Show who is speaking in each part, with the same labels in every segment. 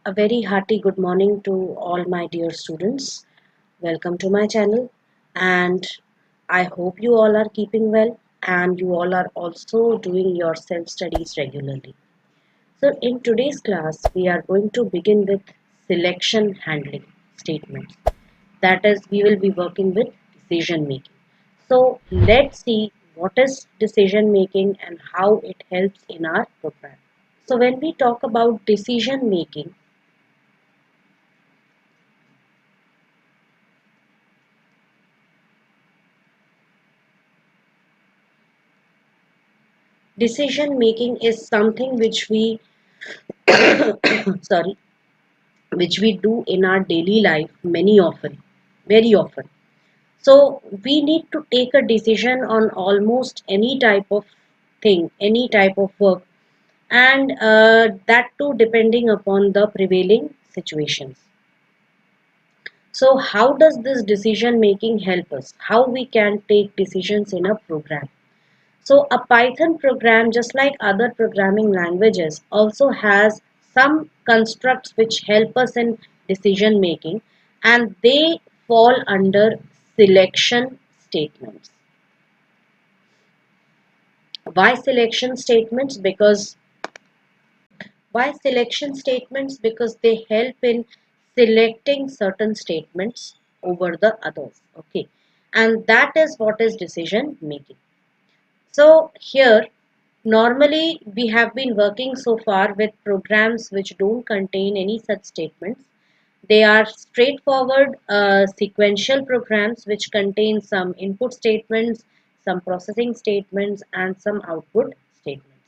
Speaker 1: A very hearty good morning to all my dear students. Welcome to my channel, and I hope you all are keeping well and you all are also doing your self studies regularly. So, in today's class, we are going to begin with selection handling statements. That is, we will be working with decision making. So, let's see what is decision making and how it helps in our program. So, when we talk about decision making, decision making is something which we sorry, which we do in our daily life many often, very often. So we need to take a decision on almost any type of thing, any type of work, and that too depending upon the prevailing situations. So how does this decision making help us? How we can take decisions in a program? So a Python program, just like other programming languages, also has some constructs which help us in decision making, and they fall under selection statements. Why selection statements? Because they help in selecting certain statements over the others. Okay, and that is what is decision making. So here, normally we have been working so far with programs which don't contain any such statements. They are straightforward sequential programs which contain some input statements, some processing statements, and some output statements.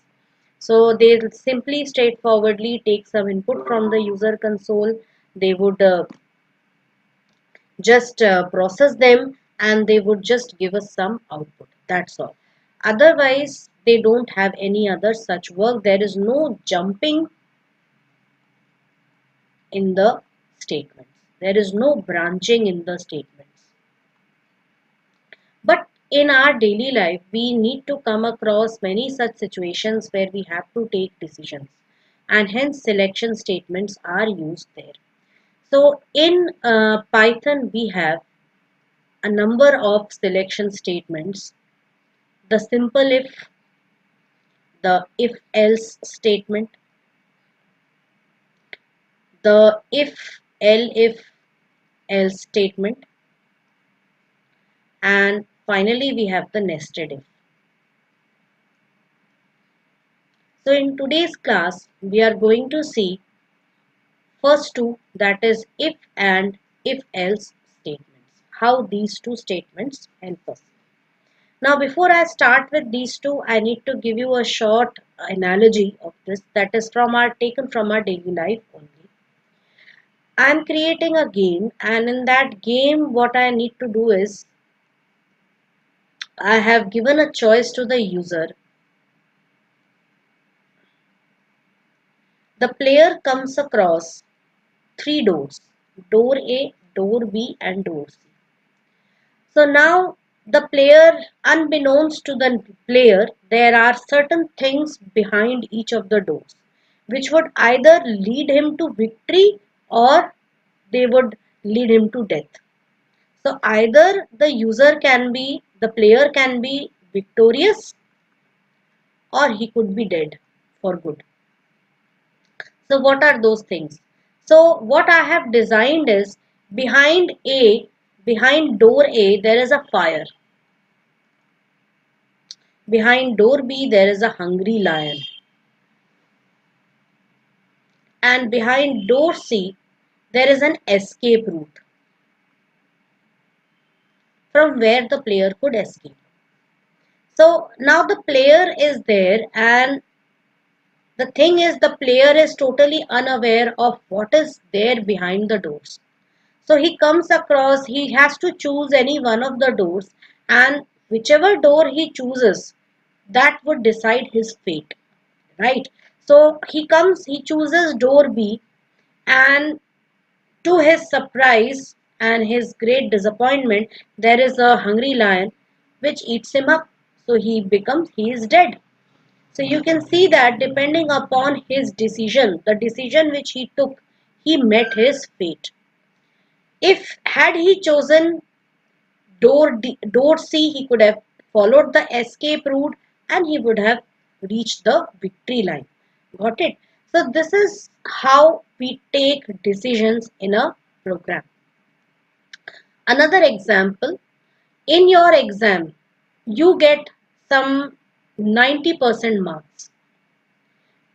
Speaker 1: So they simply straightforwardly take some input from the user console. They would just process them and they would just give us some output. That's all. Otherwise, they don't have any other such work. There is no jumping in the statements. There is no branching in the statements. But in our daily life, we need to come across many such situations where we have to take decisions, and hence selection statements are used there. So in Python, we have a number of selection statements: the simple if, the if else statement, the if else statement, and finally we have the nested if. So in today's class, we are going to see first two, that is if and if else statements, how these two statements help us. Now before I start with these two, I need to give you a short analogy of this that is taken from our daily life only. I'm creating a game, and in that game what I need to do is I have given a choice to the user. The player comes across three doors: door A, door B, and door C. So now the player, unbeknownst to the player, there are certain things behind each of the doors which would either lead him to victory or they would lead him to death. So either the player can be victorious, or he could be dead for good. So what are those things? So what I have designed is behind A, behind door A, there is a fire. Behind door B, there is a hungry lion. And behind door C, there is an escape route from where the player could escape. So now the player is there, and the thing is the player is totally unaware of what is there behind the doors. So he comes across, he has to choose any one of the doors, and whichever door he chooses, that would decide his fate, right? So he chooses door B, and to his surprise and his great disappointment, there is a hungry lion which eats him up. So he is dead. So you can see that depending upon his decision, the decision which he took, he met his fate. If had he chosen door C, he could have followed the escape route and he would have reached the victory line. Got it? So this is how we take decisions in a program. Another example, in your exam, you get some 90% marks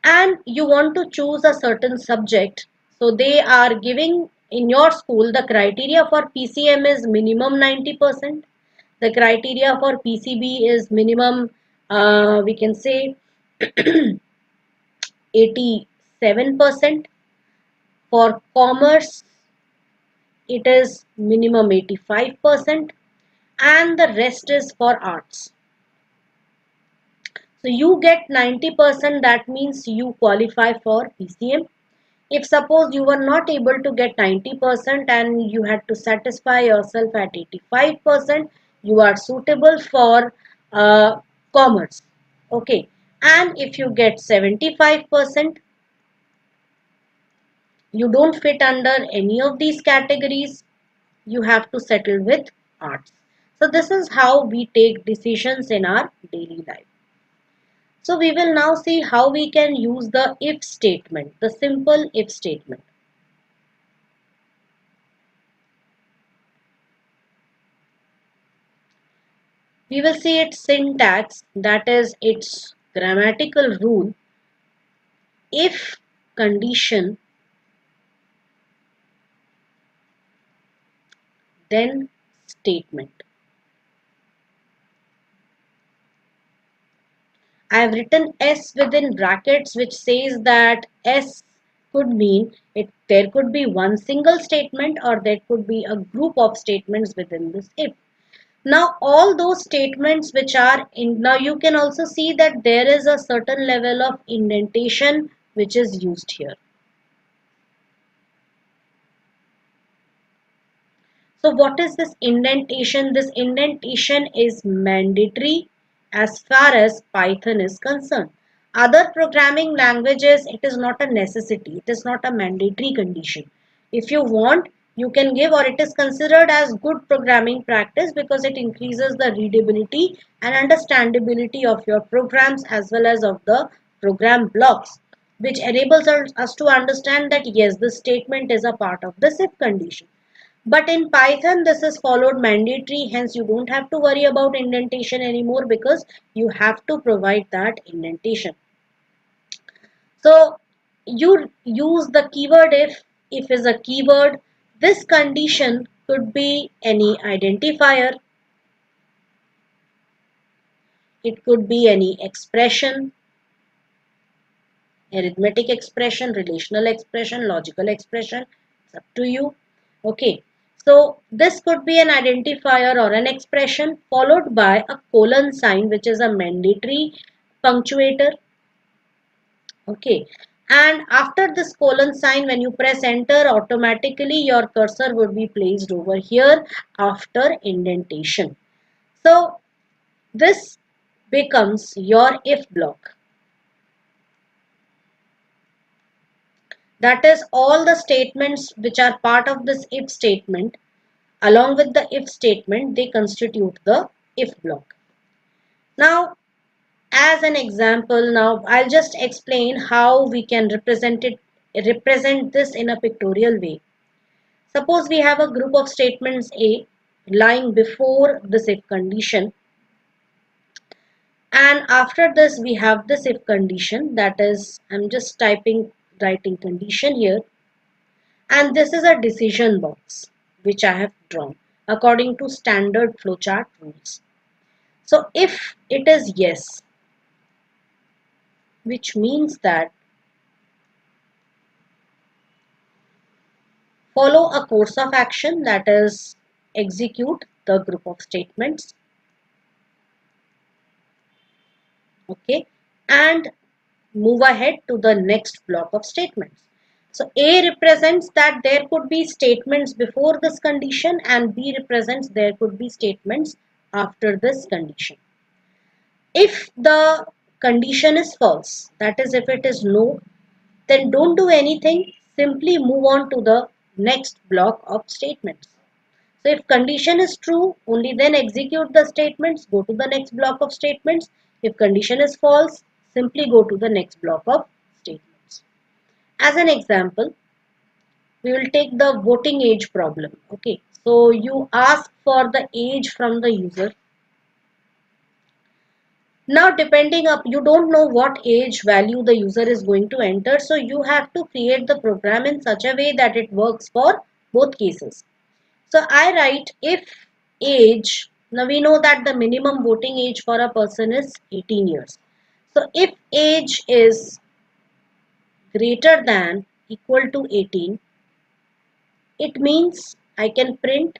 Speaker 1: and you want to choose a certain subject. So they are giving in your school the criteria for PCM is minimum 90%. The criteria for PCB is minimum, we can say 87%. For commerce, it is minimum 85%, and the rest is for arts. So you get 90%, that means you qualify for PCM. If suppose you were not able to get 90% and you had to satisfy yourself at 85%, you are suitable for commerce. Okay. And if you get 75%, you don't fit under any of these categories, you have to settle with arts. So this is how we take decisions in our daily life. So we will now see how we can use the if statement, the simple if statement. We will see its syntax, that is its grammatical rule, if condition, then statement. I have written S within brackets, which says that S could mean there could be one single statement or there could be a group of statements within this if. Now all those statements which are in, now you can also see that there is a certain level of indentation which is used here. So what is this indentation? This indentation is mandatory as far as Python is concerned. Other programming languages, it is not a necessity. It is not a mandatory condition. If you want, you can give, or it is considered as good programming practice because it increases the readability and understandability of your programs as well as of the program blocks, which enables us to understand that yes, this statement is a part of the if condition. But in Python, this is followed mandatory, hence you don't have to worry about indentation anymore because you have to provide that indentation. So you use the keyword if is a keyword. This condition could be any identifier, it could be any expression, arithmetic expression, relational expression, logical expression, it's up to you. Okay, so this could be an identifier or an expression followed by a colon sign, which is a mandatory punctuator. Okay, and after this colon sign, when you press enter, automatically your cursor would be placed over here after indentation. So this becomes your if block. That is, all the statements which are part of this if statement, along with the if statement, they constitute the if block. Now, as an example, now I'll just explain how we can represent this in a pictorial way. Suppose we have a group of statements A lying before this if condition, and after this we have this if condition, that is, I'm just writing condition here, and this is a decision box which I have drawn according to standard flowchart rules. So if it is yes, which means that follow a course of action, that is execute the group of statements, okay, and move ahead to the next block of statements. So A represents that there could be statements before this condition and B represents there could be statements after this condition. If the condition is false, that is if it is no, then don't do anything, simply move on to the next block of statements. So if condition is true, only then execute the statements, go to the next block of statements. If condition is false, simply go to the next block of statements. As an example, we will take the voting age problem. Okay, so you ask for the age from the user. Now depending up, you don't know what age value the user is going to enter, so you have to create the program in such a way that it works for both cases. So I write if age, now we know that the minimum voting age for a person is 18 years. So if age is greater than equal to 18, it means I can print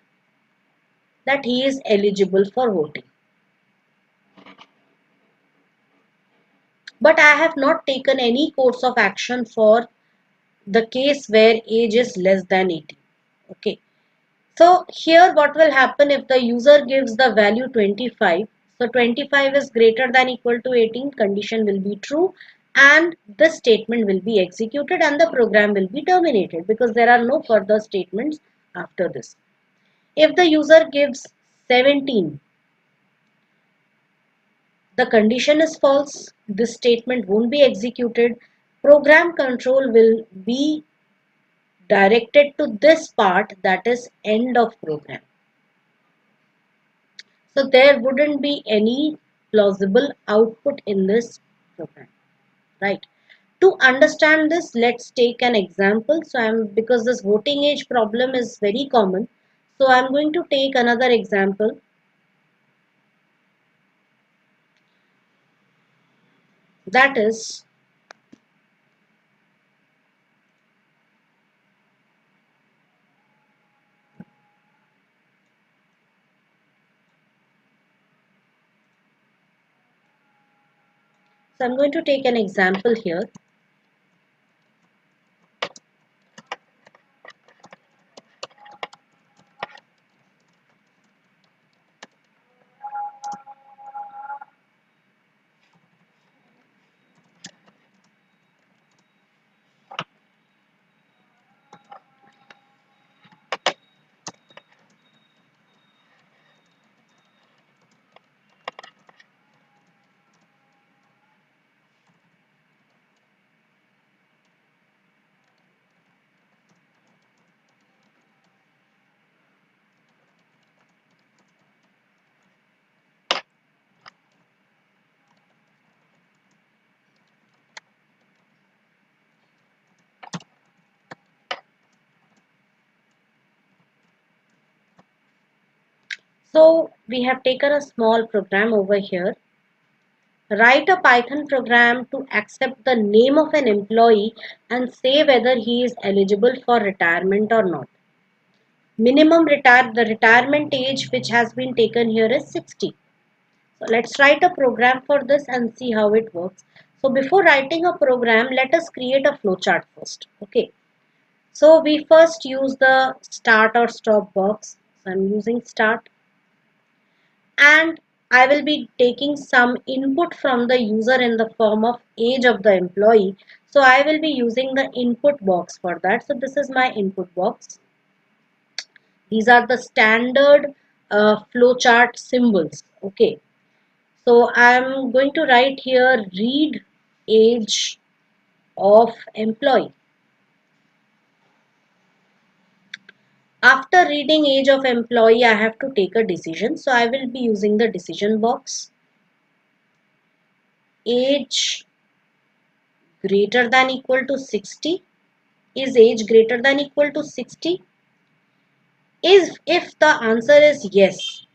Speaker 1: that he is eligible for voting. But I have not taken any course of action for the case where age is less than 18. Okay. So here what will happen if the user gives the value 25. So 25 is greater than equal to 18, condition will be true and this statement will be executed and the program will be terminated because there are no further statements after this. If the user gives 17, the condition is false, this statement won't be executed. Program control will be directed to this part, that is end of program. So there wouldn't be any plausible output in this program, right? To understand this, let's take an example. So because this voting age problem is very common, so I'm going to take another example. That is, so I'm going to take an example here. So we have taken a small program over here. Write a Python program to accept the name of an employee and say whether he is eligible for retirement or not. The retirement age which has been taken here is 60. So let's write a program for this and see how it works. So before writing a program, let us create a flowchart first. Okay. So we first use the start or stop box. So I'm using start and I will be taking some input from the user in the form of age of the employee. So I will be using the input box for that. So this is my input box. These are the standard flowchart symbols. Okay. So I'm going to write here read age of employee. After reading age of employee, I have to take a decision. So I will be using the decision box. Age greater than equal to 60. Is age greater than equal to 60? If the answer is yes,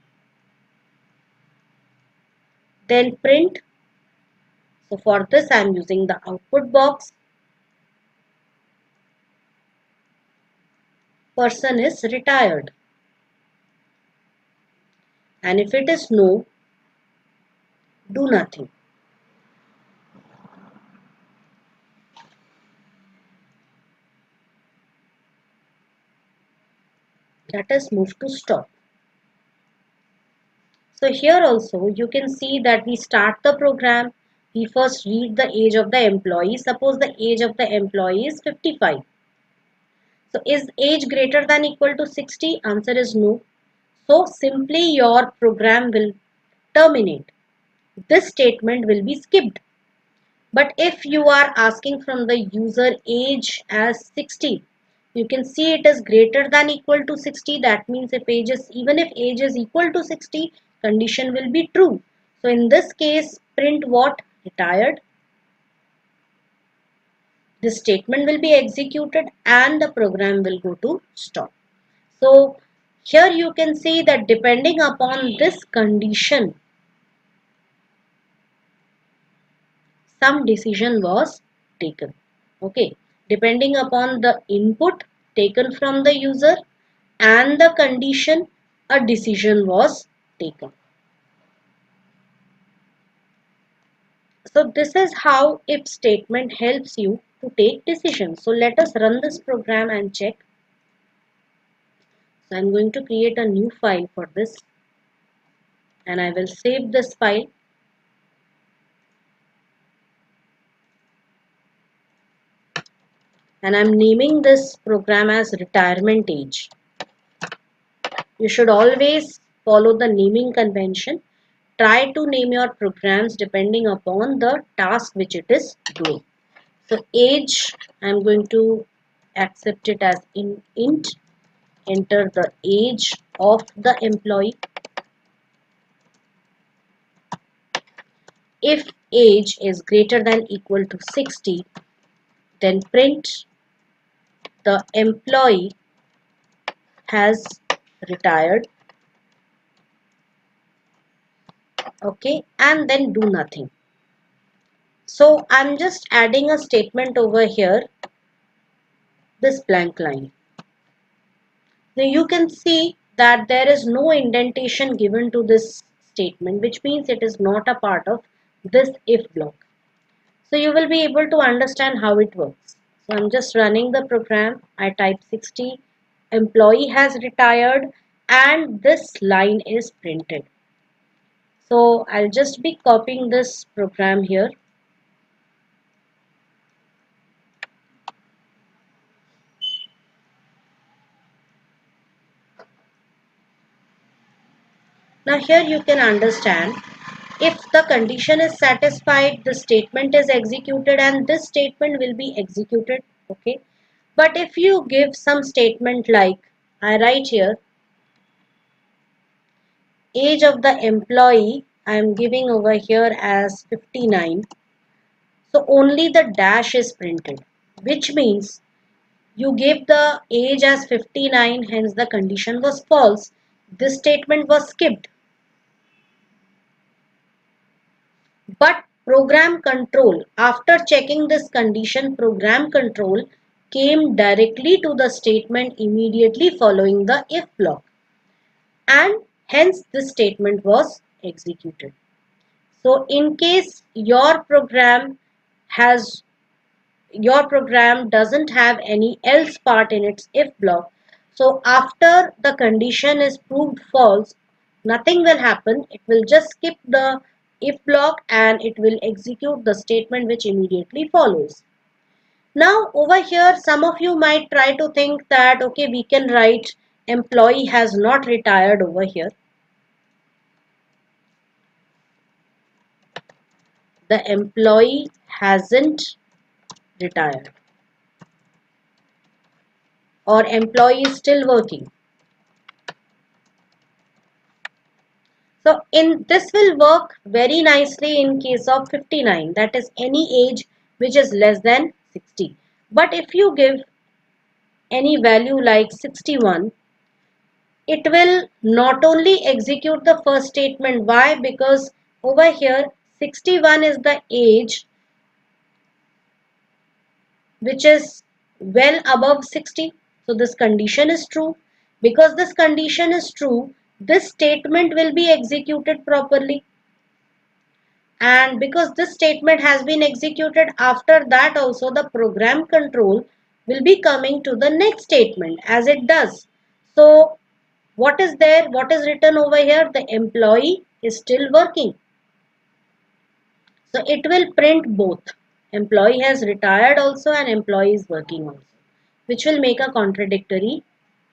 Speaker 1: then print. So for this I am using the output box. Person is retired. And if it is no, do nothing. That is move to stop. So here also you can see that we start the program. We first read the age of the employee. Suppose the age of the employee is 55. So is age greater than equal to 60? Answer is no. So simply your program will terminate. This statement will be skipped. But if you are asking from the user age as 60, you can see it is greater than equal to 60. That means if age is, even if age is equal to 60, condition will be true. So in this case, print what? Retired. This statement will be executed and the program will go to stop. So here you can see that depending upon this condition, some decision was taken. Okay, depending upon the input taken from the user and the condition, a decision was taken. So this is how if statement helps you to take decisions. So let us run this program and check. So I'm going to create a new file for this and I will save this file. And I'm naming this program as retirement age. You should always follow the naming convention. Try to name your programs depending upon the task which it is doing. So age, I'm going to accept it as int, enter the age of the employee. If age is greater than equal to 60, then print the employee has retired. Okay, and then do nothing. So I'm just adding a statement over here, this blank line. Now you can see that there is no indentation given to this statement, which means it is not a part of this if block. So you will be able to understand how it works. So I'm just running the program. I type 60, employee has retired, and this line is printed. So I'll just be copying this program here. Now here you can understand, if the condition is satisfied, the statement is executed and this statement will be executed. Okay. But if you give some statement like, I write here, age of the employee, I am giving over here as 59. So only the dash is printed, which means you gave the age as 59, hence the condition was false. This statement was skipped. But program control, after checking this condition, program control came directly to the statement immediately following the if block, and hence this statement was executed. So in case has your program doesn't have any else part in its if block, so after the condition is proved false, nothing will happen. It will just skip the if block and it will execute the statement which immediately follows. Now over here some of you might try to think that okay, we can write employee has not retired over here. The employee hasn't retired, or employee is still working. So in this will work very nicely in case of 59, that is any age which is less than 60. But if you give any value like 61, it will not only execute the first statement. Why? Because over here 61 is the age which is well above 60. So this condition is true. Because this condition is true, this statement will be executed properly. And because this statement has been executed, after that also the program control will be coming to the next statement as it does. So what is there? What is written over here? The employee is still working. So it will print both. Employee has retired also and employee is working also. which will make a contradictory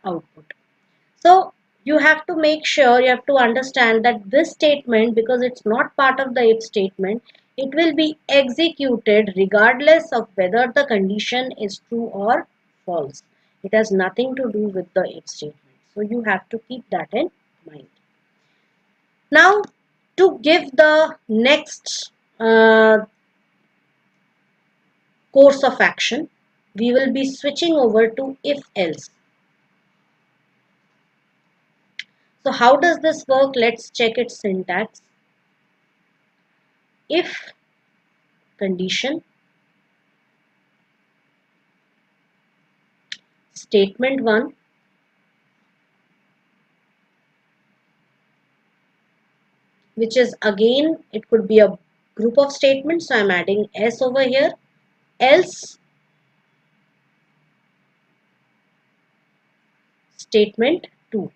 Speaker 1: output. So you have to make sure, you have to understand that this statement, because it's not part of the if statement, it will be executed regardless of whether the condition is true or false. It has nothing to do with the if statement. So you have to keep that in mind. Now, to give the next course of action, we will be switching over to if else. So how does this work? Let's check its syntax. If condition, statement 1, which is again, it could be a group of statements, so I'm adding s over here, else statement 2.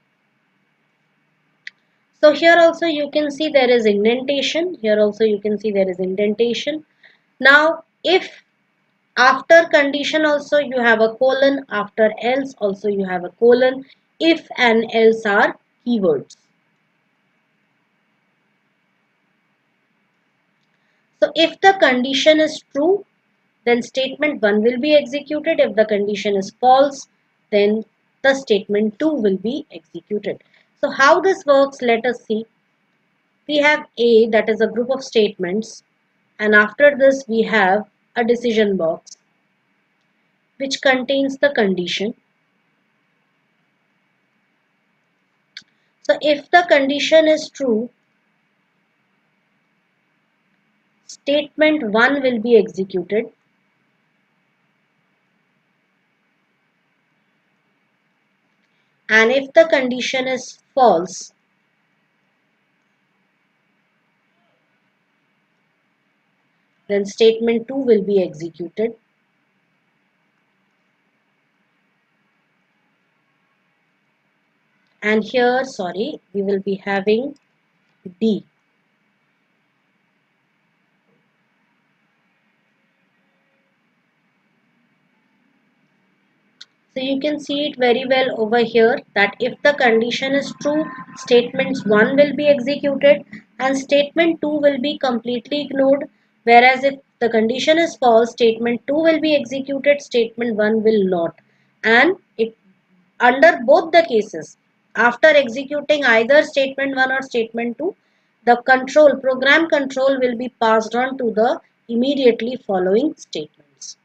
Speaker 1: So here also you can see there is indentation, here also you can see there is indentation. Now if after condition also you have a colon, after else also you have a colon, if and else are keywords. So if the condition is true, then statement 1 will be executed. If the condition is false, then the statement 2 will be executed. So how this works, let us see. We have A, that is a group of statements, and after this we have a decision box which contains the condition. So if the condition is true, statement 1 will be executed. And if the condition is false, then statement 2 will be executed. And here, sorry, we will be having D. So you can see it very well over here that if the condition is true, statements 1 will be executed and statement 2 will be completely ignored. Whereas if the condition is false, statement 2 will be executed, statement 1 will not. And it under both the cases, after executing either statement 1 or statement 2, the program control will be passed on to the immediately following statements.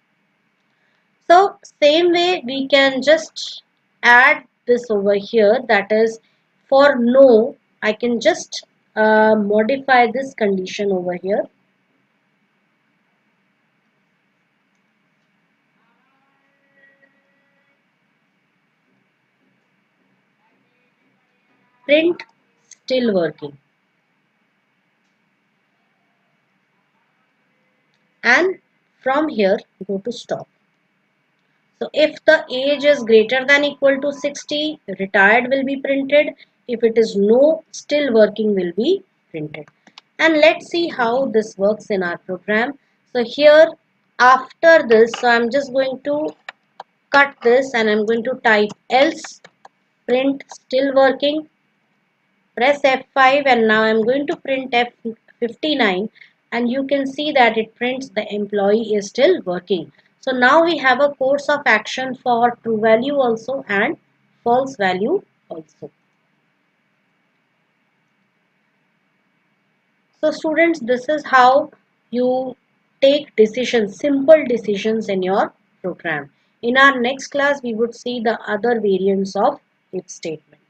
Speaker 1: So same way we can just add this over here, that is for no, I can just modify this condition over here. Print still working. And from here go to stop. So if the age is greater than equal to 60, retired will be printed. If it is no, still working will be printed. And let's see how this works in our program. So here after this, so I'm just going to cut this and I'm going to type else print still working. Press F5 and now I'm going to print F59 and you can see that it prints the employee is still working. So now we have a course of action for true value also and false value also. So students, this is how you take decisions, simple decisions in your program. In our next class, we would see the other variants of if statement.